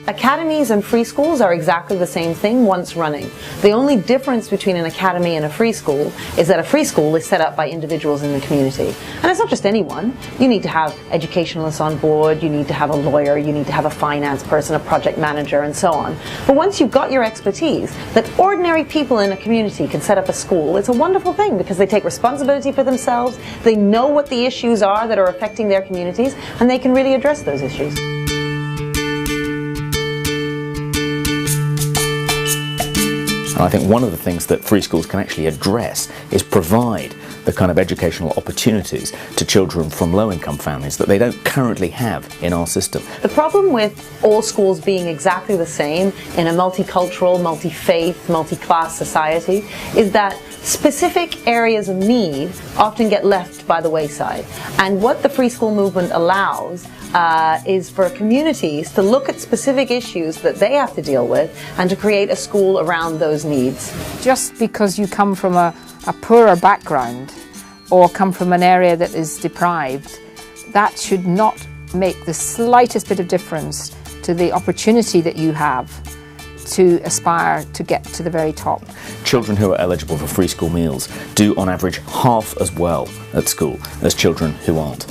Academies and free schools are exactly the same thing once running. The only difference between an academy and a free school is that a free school is set up by individuals in the community. And it's not just anyone. You need to have educationalists on board, you need to have a lawyer, you need to have a finance person, a project manager, and so on. But once you've got your expertise, that ordinary people in a community can set up a school, it's a wonderful thing because they take responsibility for themselves, they know what the issues are that are affecting their communities, and they can really address those issues. And I think one of the things that free schools can actually address is provide the kind of educational opportunities to children from low-income families that they don't currently have in our system. The problem with all schools being exactly the same in a multicultural, multi-faith, multi-class society is that specific areas of need often get left by the wayside. And what the free school movement allows is for communities to look at specific issues that they have to deal with and to create a school around those needs. Just because you come from a poorer background or come from an area that is deprived, that should not make the slightest bit of difference to the opportunity that you have to aspire to get to the very top. Children who are eligible for free school meals do on average half as well at school as children who aren't.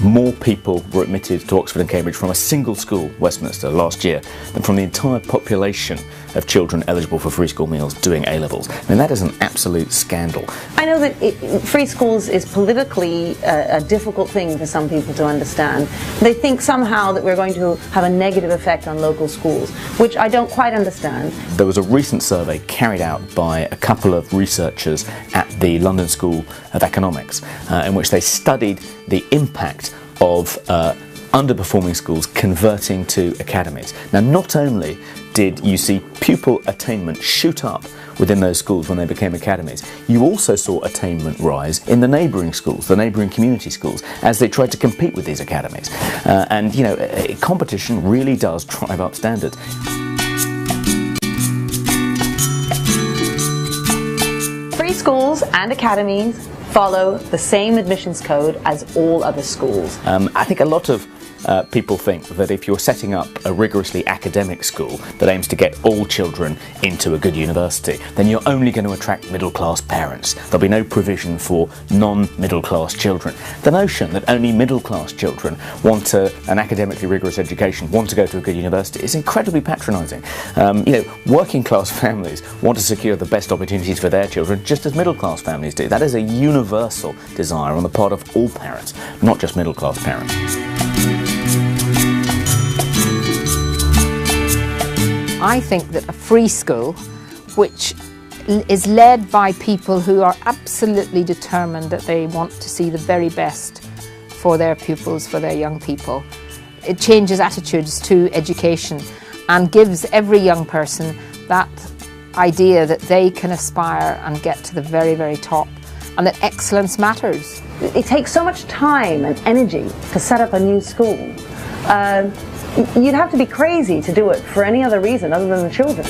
More people were admitted to Oxford and Cambridge from a single school, Westminster, last year than from the entire population of children eligible for free school meals doing A-levels. I mean, that is an absolute scandal. I know that free schools is politically a difficult thing for some people to understand. They think somehow that we're going to have a negative effect on local schools, which I don't quite understand. There was a recent survey carried out by a couple of researchers at the London School of Economics in which they studied the impact of underperforming schools converting to academies. Now, not only did you see pupil attainment shoot up within those schools when they became academies, you also saw attainment rise in the neighbouring schools, the neighbouring community schools, as they tried to compete with these academies. And, you know, competition really does drive up standards. Free schools and academies follow the same admissions code as all other schools. I think a lot of people think that if you're setting up a rigorously academic school that aims to get all children into a good university, then you're only going to attract middle-class parents. There'll be no provision for non-middle-class children. The notion that only middle-class children want an academically rigorous education, want to go to a good university, is incredibly patronising. Working-class families want to secure the best opportunities for their children just as middle-class families do. That is a universal desire on the part of all parents, not just middle-class parents. I think that a free school, which is led by people who are absolutely determined that they want to see the very best for their pupils, for their young people, it changes attitudes to education and gives every young person that idea that they can aspire and get to the very, very top, and that excellence matters. It takes so much time and energy to set up a new school. You'd have to be crazy to do it for any other reason other than the children.